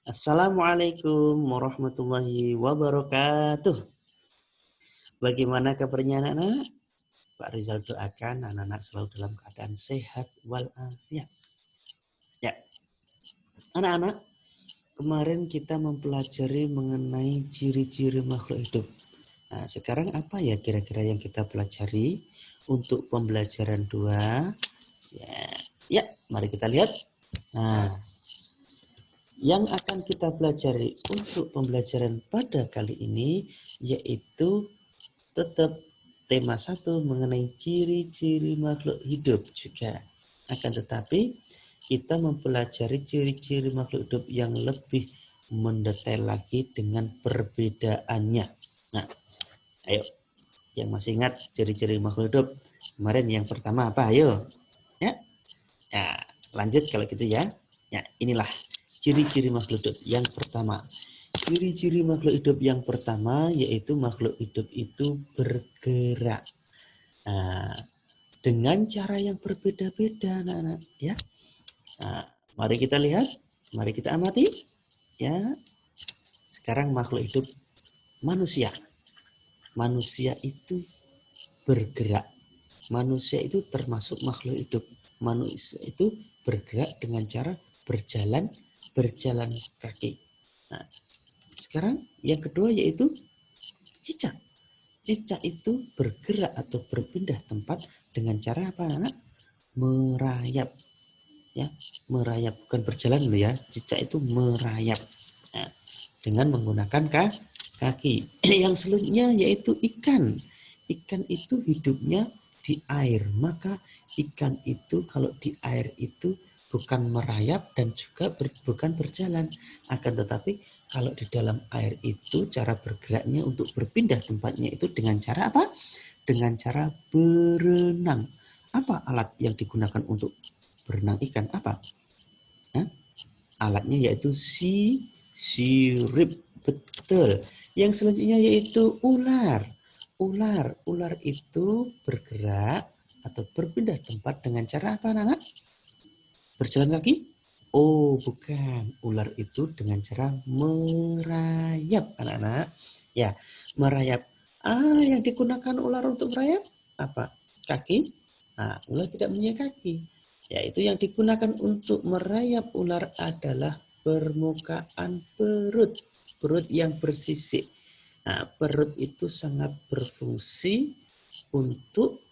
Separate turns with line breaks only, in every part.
Assalamualaikum warahmatullahi wabarakatuh. Bagaimana kabarnya anak-anak? Pak Rizal doakan anak-anak selalu dalam keadaan sehat walafiat. Ya, anak-anak, kemarin kita mempelajari mengenai ciri-ciri makhluk hidup. Nah, sekarang apa ya kira-kira yang kita pelajari untuk pembelajaran 2? Ya, mari kita lihat. Nah, yang akan kita pelajari untuk pembelajaran pada kali ini yaitu tetap tema 1 mengenai ciri-ciri makhluk hidup juga. Akan tetapi kita mempelajari ciri-ciri makhluk hidup yang lebih mendetail lagi dengan perbedaannya. Nah, ayo yang masih ingat ciri-ciri makhluk hidup. Kemarin yang pertama apa? Ayo. Ya. Ya, lanjut kalau gitu ya. Ya, inilah ciri-ciri makhluk hidup. Yang pertama, ciri-ciri makhluk hidup yang pertama yaitu makhluk hidup itu bergerak. Nah, dengan cara yang berbeda-beda anak-anak ya. Nah, mari kita lihat, mari kita amati ya. Sekarang makhluk hidup manusia. Manusia itu bergerak. Manusia itu termasuk makhluk hidup. Manusia itu bergerak dengan cara berjalan kaki. Nah, sekarang yang kedua yaitu cicak. Cicak itu bergerak atau berpindah tempat dengan cara apa anak? Merayap. Ya, merayap bukan berjalan loh ya. Cicak itu merayap. Nah, dengan menggunakan kaki. Yang selanjutnya yaitu ikan. Ikan itu hidupnya di air. Maka ikan itu kalau di air itu bukan merayap dan juga bukan berjalan. Akan tetapi kalau di dalam air itu cara bergeraknya untuk berpindah tempatnya itu dengan cara apa? Dengan cara berenang. Apa alat yang digunakan untuk berenang ikan? Apa? Nah, alatnya yaitu sirip. Betul. Yang selanjutnya yaitu ular. Ular itu bergerak atau berpindah tempat dengan cara apa anak-anak? Berjalan kaki? Oh, bukan. Ular itu dengan cara merayap anak-anak. Ya, merayap. Yang digunakan ular untuk merayap apa? Kaki? Nah, ular tidak punya kaki. Yaitu yang digunakan untuk merayap ular adalah permukaan perut. Perut yang bersisik. Nah, perut itu sangat berfungsi untuk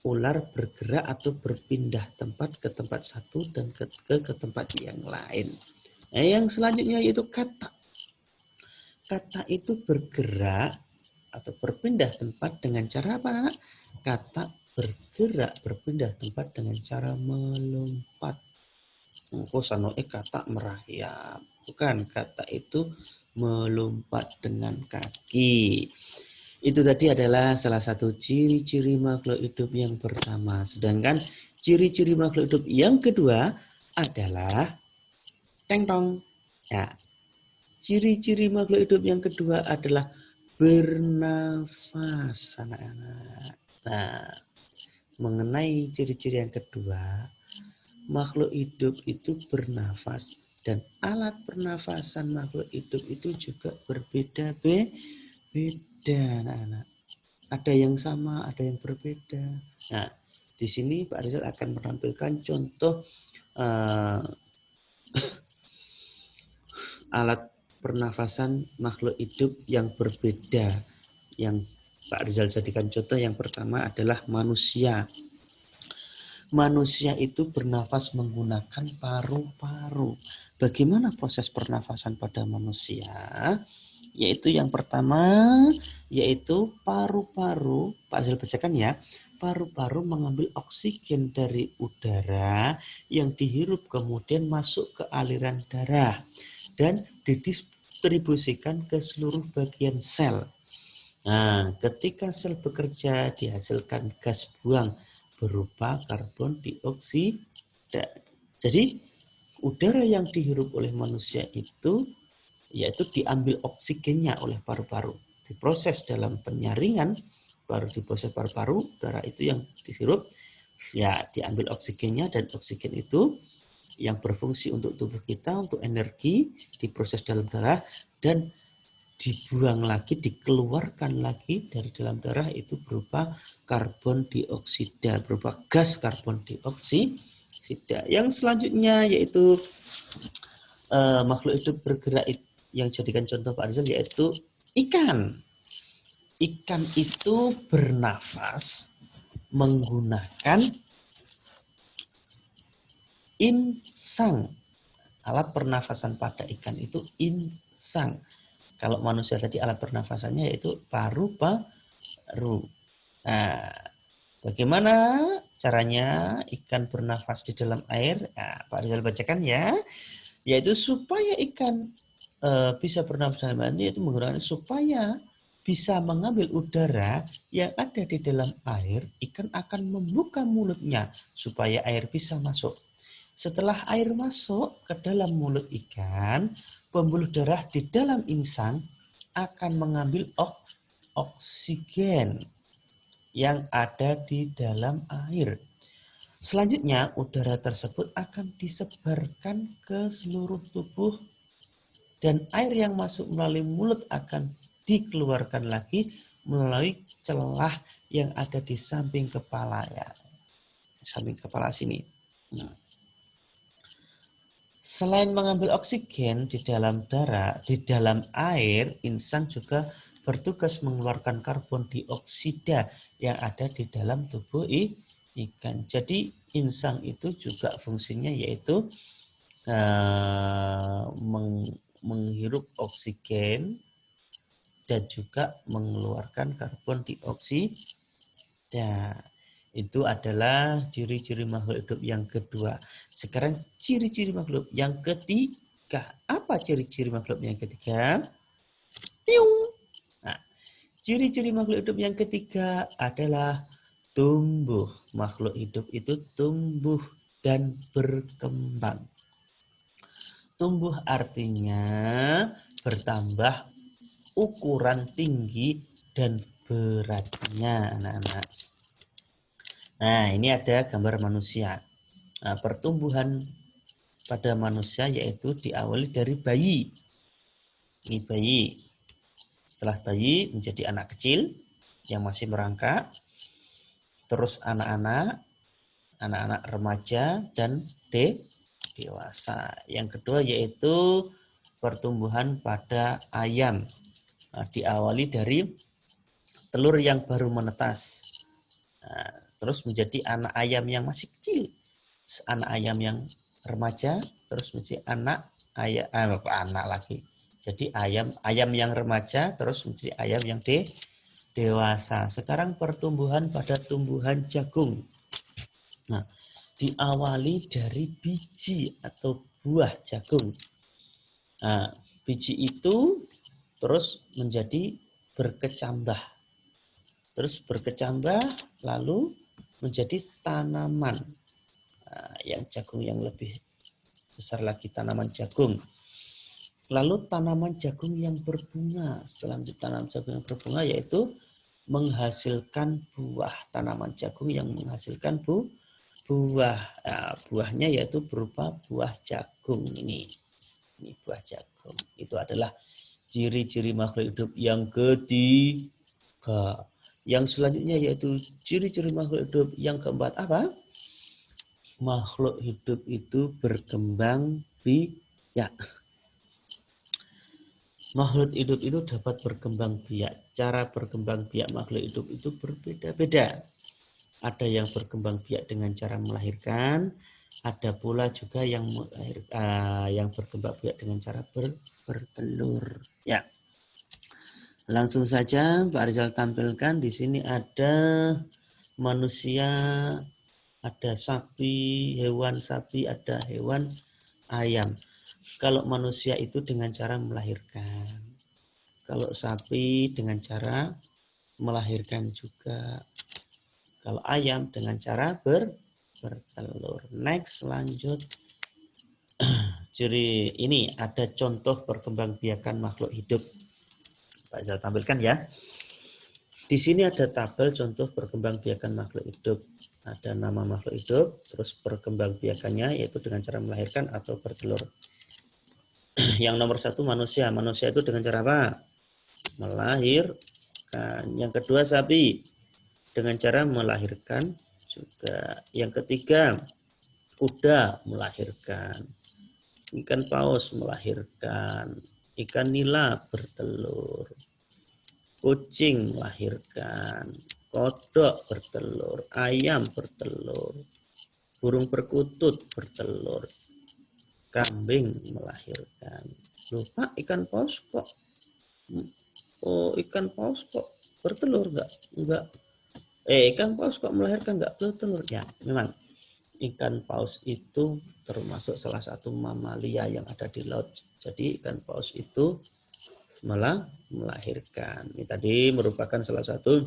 ular bergerak atau berpindah tempat ke tempat satu dan ke tempat yang lain. Nah, yang selanjutnya yaitu katak. Katak itu bergerak atau berpindah tempat dengan cara apa anak? Katak bergerak berpindah tempat dengan cara melompat. Engko sanoe katak merayap. Bukan, katak itu melompat dengan kaki. Itu tadi adalah salah satu ciri-ciri makhluk hidup yang pertama. Sedangkan ciri-ciri makhluk hidup yang kedua adalah tengtong. Ya, ciri-ciri makhluk hidup yang kedua adalah bernafas, anak-anak. Nah, mengenai ciri-ciri yang kedua, makhluk hidup itu bernafas dan alat pernafasan makhluk hidup itu juga berbeda-beda, anak-anak. Ada yang sama, ada yang berbeda. Nah, di sini Pak Rizal akan menampilkan contoh alat pernafasan makhluk hidup yang berbeda. Yang Pak Rizal jadikan contoh yang pertama adalah manusia. Manusia itu bernafas menggunakan paru-paru. Bagaimana proses pernafasan pada manusia? Yaitu yang pertama, yaitu paru-paru. Pak Rizal bacakan ya. Paru-paru mengambil oksigen dari udara yang dihirup kemudian masuk ke aliran darah dan didistribusikan ke seluruh bagian sel. Nah, ketika sel bekerja dihasilkan gas buang berupa karbon dioksida. Jadi, udara yang dihirup oleh manusia itu yaitu diambil oksigennya oleh paru-paru. Diproses dalam penyaringan, baru diproses paru-paru, udara itu yang dihirup, ya diambil oksigennya dan oksigen itu yang berfungsi untuk tubuh kita, untuk energi, diproses dalam darah, dan dibuang lagi, dikeluarkan lagi dari dalam darah itu berupa karbon dioksida, berupa gas karbon dioksida. Yang selanjutnya yaitu makhluk hidup bergerak yang jadikan contoh Pak Rizal yaitu ikan. Ikan itu bernafas menggunakan insang. Alat pernafasan pada ikan itu insang. Kalau manusia tadi alat pernafasannya yaitu paru-paru. Nah, bagaimana caranya ikan bernafas di dalam air? Nah, Pak Rizal bacakan ya. Yaitu supaya ikan bisa bernafas dalam air, yaitu menggunakan supaya bisa mengambil udara yang ada di dalam air, ikan akan membuka mulutnya supaya air bisa masuk. Setelah air masuk ke dalam mulut ikan, pembuluh darah di dalam insang akan mengambil oksigen yang ada di dalam air. Selanjutnya, udara tersebut akan disebarkan ke seluruh tubuh dan air yang masuk melalui mulut akan dikeluarkan lagi melalui celah yang ada di samping kepala ya. Samping kepala sini. Nah. Selain mengambil oksigen di dalam darah, di dalam air, insang juga bertugas mengeluarkan karbon dioksida yang ada di dalam tubuh ikan. Jadi insang itu juga fungsinya yaitu menghirup oksigen dan juga mengeluarkan karbon dioksida. Itu adalah ciri-ciri makhluk hidup yang kedua. Sekarang ciri-ciri makhluk yang ketiga. Apa ciri-ciri makhluk yang ketiga? Nah, ciri-ciri makhluk hidup yang ketiga adalah tumbuh. Makhluk hidup itu tumbuh dan berkembang. Tumbuh artinya bertambah ukuran tinggi dan beratnya, anak-anak. Nah, ini ada gambar manusia. Nah, pertumbuhan pada manusia yaitu diawali dari bayi. Ini bayi. Setelah bayi menjadi anak kecil yang masih merangkak. Terus anak-anak remaja dan dewasa. Yang kedua yaitu pertumbuhan pada ayam. Nah, diawali dari telur yang baru menetas. Nah, terus menjadi anak ayam yang masih kecil, anak ayam yang remaja, terus menjadi anak lagi. Jadi ayam yang remaja, terus menjadi ayam yang dewasa. Sekarang pertumbuhan pada tumbuhan jagung. Nah, diawali dari biji atau buah jagung. Nah, biji itu terus menjadi berkecambah. Terus berkecambah lalu menjadi tanaman. Nah, yang jagung yang lebih besar lagi tanaman jagung. Lalu tanaman jagung yang berbunga. Setelah tanaman jagung yang berbunga yaitu menghasilkan buah. Tanaman jagung yang menghasilkan buah. Nah, buahnya yaitu berupa buah jagung ini. Ini buah jagung. Itu adalah ciri-ciri makhluk hidup yang ketiga. Yang selanjutnya yaitu ciri-ciri makhluk hidup yang keempat apa? Makhluk hidup itu berkembang biak. Makhluk hidup itu dapat berkembang biak. Cara berkembang biak makhluk hidup itu berbeda-beda. Ada yang berkembang biak dengan cara melahirkan, ada pula juga yang berkembang biak dengan cara bertelur. Ya. Langsung saja Pak Rizal tampilkan di sini ada manusia, ada sapi, hewan sapi, ada hewan ayam. Kalau manusia itu dengan cara melahirkan. Kalau sapi dengan cara melahirkan juga. Kalau ayam dengan cara bertelur. Next, lanjut. Jadi ini ada contoh perkembangbiakan makhluk hidup. Pak Rizal tampilkan ya. Di sini ada tabel contoh perkembangbiakan makhluk hidup. Ada nama makhluk hidup, terus perkembangbiakannya yaitu dengan cara melahirkan atau bertelur. Yang nomor satu manusia. Manusia itu dengan cara apa? Melahirkan. Yang kedua sapi, dengan cara melahirkan juga. Yang ketiga kuda, melahirkan. Ikan paus, melahirkan. Ikan nila, bertelur. Kucing, melahirkan. Kodok, bertelur. Ayam, bertelur. Burung perkutut, bertelur. Kambing, melahirkan. Lupa ikan paus kok. Oh, ikan paus kok bertelur enggak. Ikan paus kok melahirkan enggak bertelur? Ya, memang ikan paus itu termasuk salah satu mamalia yang ada di laut. Jadi ikan paus itu malah melahirkan. Ini tadi merupakan salah satu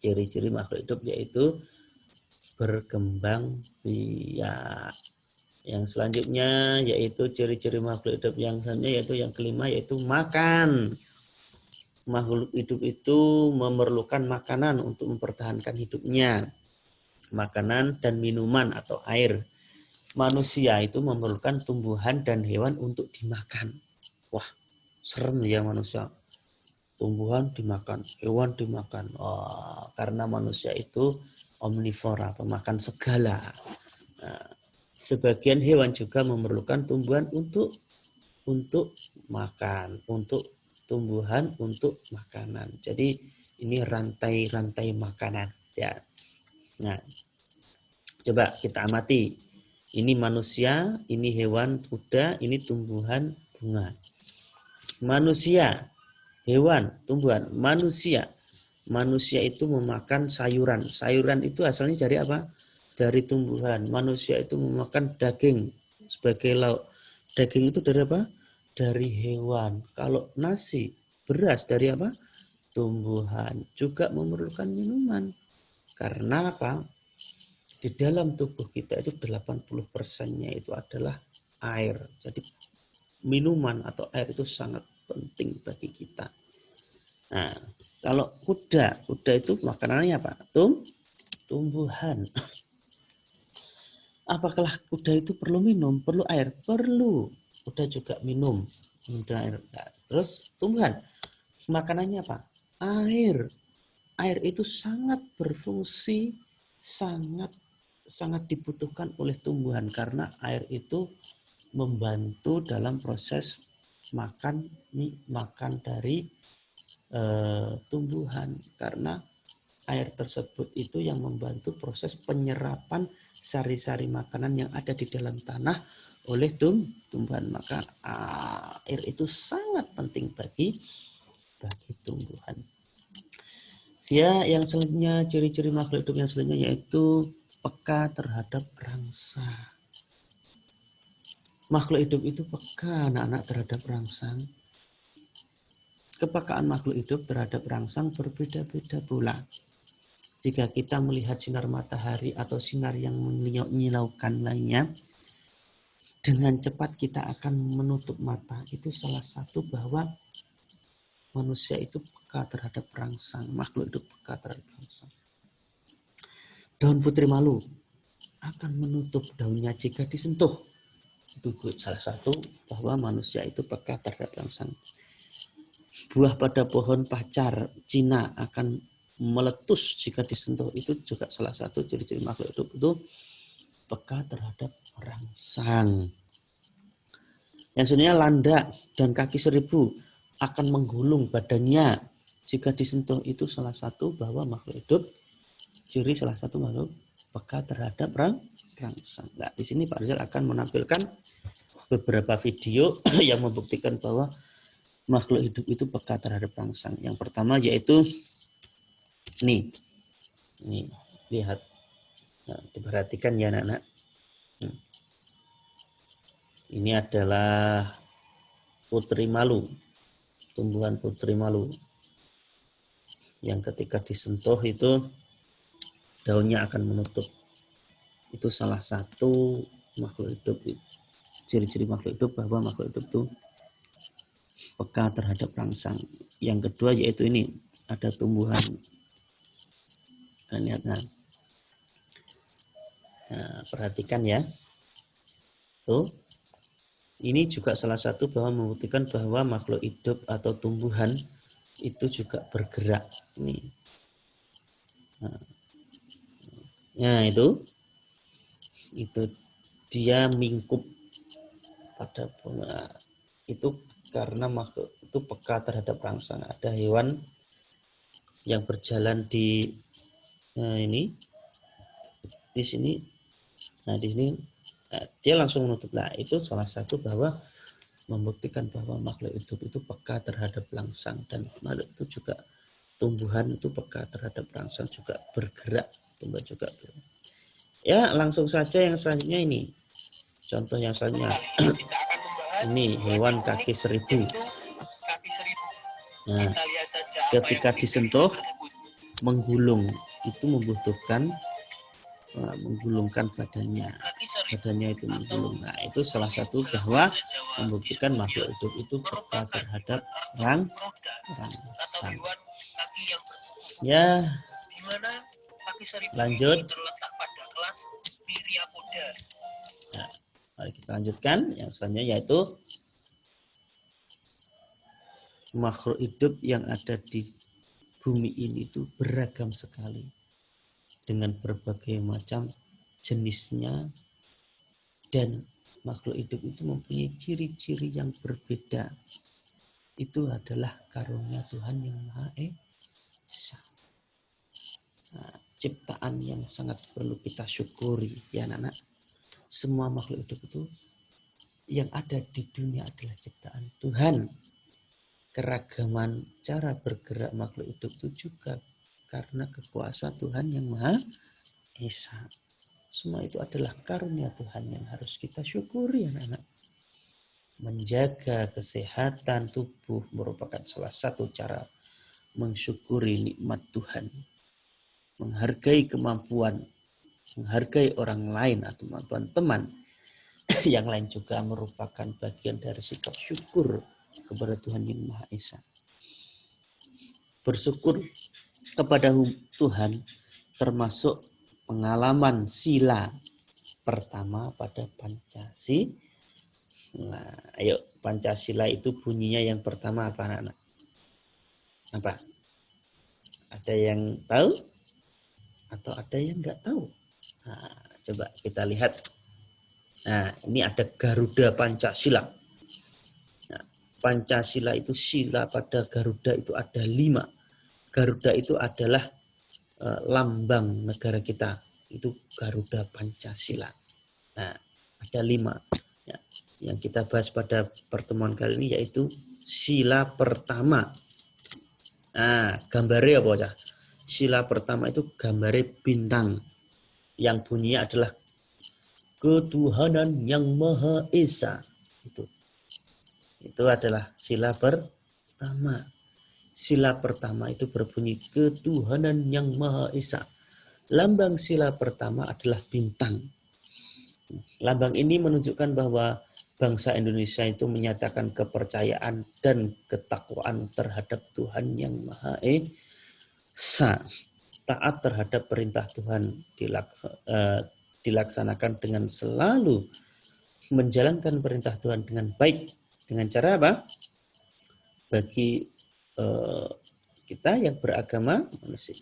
ciri-ciri makhluk hidup yaitu berkembang biak. Yang selanjutnya yaitu ciri-ciri makhluk hidup yang selanjutnya yaitu yang kelima yaitu makan. Makhluk hidup itu memerlukan makanan untuk mempertahankan hidupnya. Makanan dan minuman atau air. Manusia itu memerlukan tumbuhan dan hewan untuk dimakan. Wah, serem ya manusia. Tumbuhan dimakan, hewan dimakan. Oh, karena manusia itu omnivora, pemakan segala. Nah, sebagian hewan juga memerlukan tumbuhan untuk makan, untuk tumbuhan, untuk makanan. Jadi ini rantai-rantai makanan ya. Nah, coba kita amati. Ini manusia, ini hewan, kuda, ini tumbuhan, bunga. Manusia, hewan, tumbuhan, manusia. Manusia itu memakan sayuran. Sayuran itu asalnya dari apa? Dari tumbuhan. Manusia itu memakan daging sebagai lauk. Daging itu dari apa? Dari hewan. Kalau nasi, beras dari apa? Tumbuhan. Juga memerlukan minuman. Karena apa? Di dalam tubuh kita itu 80%-nya itu adalah air. Jadi minuman atau air itu sangat penting bagi kita. Nah, kalau kuda itu makanannya apa? Tumbuhan. Apakah kuda itu perlu minum? Perlu air? Perlu. Kuda juga minum air. Nah, terus tumbuhan. Makanannya apa? Air. Air itu sangat berfungsi, sangat dibutuhkan oleh tumbuhan karena air itu membantu dalam proses makan dari tumbuhan karena air tersebut itu yang membantu proses penyerapan sari-sari makanan yang ada di dalam tanah oleh tumbuhan. Maka air itu sangat penting bagi tumbuhan. Ya, yang selanjutnya ciri-ciri makhluk hidup yang selanjutnya yaitu peka terhadap rangsa. Makhluk hidup itu peka anak-anak terhadap rangsang. Kepekaan makhluk hidup terhadap rangsang berbeda-beda pula. Jika kita melihat sinar matahari atau sinar yang menyilaukan lainnya, dengan cepat kita akan menutup mata. Itu salah satu bahwa manusia itu peka terhadap rangsang. Makhluk hidup peka terhadap rangsang. Daun putri malu akan menutup daunnya jika disentuh. Itu salah satu bahwa manusia itu peka terhadap rangsang. Buah pada pohon pacar Cina akan meletus jika disentuh. Itu juga salah satu ciri-ciri makhluk hidup itu peka terhadap rangsang. Yang sebenarnya landak dan kaki seribu akan menggulung badannya jika disentuh. Itu salah satu bahwa makhluk hidup ciri salah satu makhluk peka terhadap rangsang. Nah, di sini Pak Rizal akan menampilkan beberapa video yang membuktikan bahwa makhluk hidup itu peka terhadap rangsang. Yang pertama yaitu nih lihat, nah, diperhatikan ya anak-anak. Ini adalah putri malu, tumbuhan putri malu yang ketika disentuh itu daunnya akan menutup. Itu salah satu makhluk hidup, ciri-ciri makhluk hidup bahwa makhluk hidup itu peka terhadap rangsang. Yang kedua yaitu ini, ada tumbuhan. Lihat, nah, Nah, perhatikan ya. Tuh. Ini juga salah satu bahwa membuktikan bahwa makhluk hidup atau tumbuhan itu juga bergerak. Nih. Nah, itu dia mingkup pada bunga. Itu karena makhluk itu peka terhadap rangsang. Ada hewan yang berjalan di ini di sini. Nah, di sini dia langsung menutup. Nah, itu salah satu bahwa membuktikan bahwa makhluk hidup itu peka terhadap rangsang, dan makhluk itu juga tumbuhan itu peka terhadap rangsang, juga bergerak, tumbuh juga bergerak. Ya, langsung saja yang selanjutnya ini. Contoh yang selanjutnya. Ini hewan kaki seribu. Nah, ketika disentuh menggulung, itu membutuhkan menggulungkan badannya itu menggulung. Nah, itu salah satu bahwa membuktikan makhluk hidup itu peka terhadap rangsang. Ya, lanjut. Nah, mari kita lanjutkan yang selanjutnya, yaitu makhluk hidup yang ada di bumi ini itu beragam sekali dengan berbagai macam jenisnya, dan makhluk hidup itu mempunyai ciri-ciri yang berbeda. Itu adalah karunia Tuhan yang Maha Esa. Nah, ciptaan yang sangat perlu kita syukuri ya anak-anak. Semua makhluk hidup itu yang ada di dunia adalah ciptaan Tuhan. Keragaman cara bergerak makhluk hidup itu juga karena kekuasaan Tuhan yang Maha Esa. Semua itu adalah karunia Tuhan yang harus kita syukuri anak-anak. Menjaga kesehatan tubuh merupakan salah satu cara mensyukuri nikmat Tuhan. Menghargai kemampuan, menghargai orang lain atau kemampuan teman yang lain juga merupakan bagian dari sikap syukur kepada Tuhan yang Maha Esa. Bersyukur kepada Tuhan termasuk pengalaman sila pertama pada Pancasila. Nah, ayo, Pancasila itu bunyinya yang pertama apa anak-anak? Apa? Ada yang tahu? Atau ada yang nggak tahu? Nah, coba kita lihat. Nah, ini ada Garuda Pancasila. Nah, Pancasila itu sila pada Garuda itu ada 5. Garuda itu adalah lambang negara kita, itu Garuda Pancasila. Nah, ada 5 ya, yang kita bahas pada pertemuan kali ini, yaitu sila pertama. Nah, gambarnya apa aja? Sila pertama itu gambarnya bintang yang bunyinya adalah ketuhanan yang Maha Esa. Itu adalah sila pertama. Sila pertama itu berbunyi ketuhanan yang Maha Esa. Lambang sila pertama adalah bintang. Lambang ini menunjukkan bahwa bangsa Indonesia itu menyatakan kepercayaan dan ketakwaan terhadap Tuhan yang Maha Esa. Taat terhadap perintah Tuhan dilaksanakan dengan selalu menjalankan perintah Tuhan dengan baik. Dengan cara apa? Bagi kita yang beragama manusia,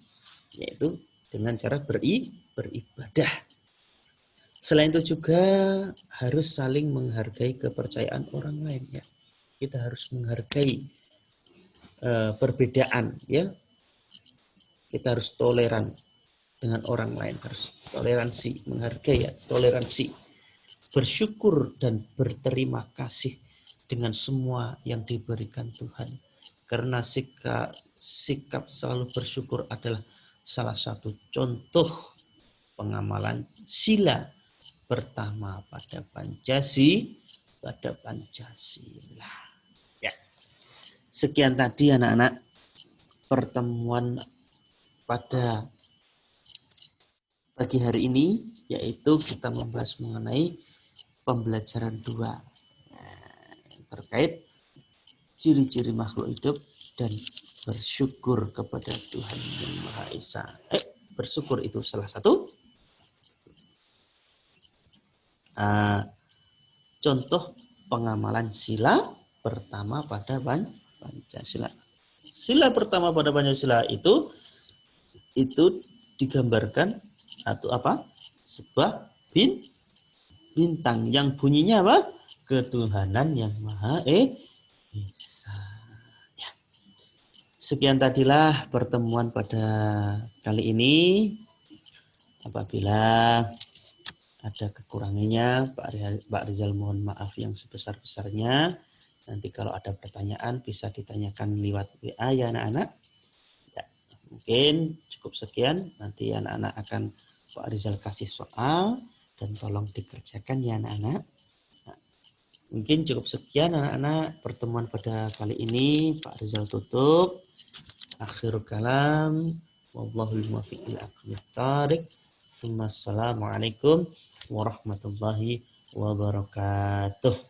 yaitu dengan cara beribadah. Selain itu juga harus saling menghargai kepercayaan orang lain ya. Kita harus menghargai perbedaan ya. Kita harus toleran dengan orang lain, harus toleransi, menghargai ya, toleransi. Bersyukur dan berterima kasih dengan semua yang diberikan Tuhan. Karena sikap selalu bersyukur adalah salah satu contoh pengamalan sila pertama pada Pancasila. Ya. Sekian tadi anak-anak pertemuan pada pagi hari ini, yaitu kita membahas mengenai pembelajaran 2 terkait ciri-ciri makhluk hidup dan bersyukur kepada Tuhan yang Maha Esa. Bersyukur itu salah satu Contoh pengamalan sila pertama pada Pancasila. Sila pertama pada Pancasila itu digambarkan atau apa? Sebuah bintang yang bunyinya apa? Ketuhanan yang Maha Esa. Ya. Sekian tadilah pertemuan pada kali ini. Apabila ada kekurangannya, Pak Rizal mohon maaf yang sebesar-besarnya. Nanti kalau ada pertanyaan bisa ditanyakan lewat WA ya anak-anak. Ya, mungkin cukup sekian. Nanti anak-anak akan Pak Rizal kasih soal dan tolong dikerjakan ya anak-anak. Nah, mungkin cukup sekian anak-anak pertemuan pada kali ini. Pak Rizal tutup. Akhirul kalam. Wallahul muwaffiq ila aqwamit thoriq. Assalamualaikum warahmatullahi wabarakatuh.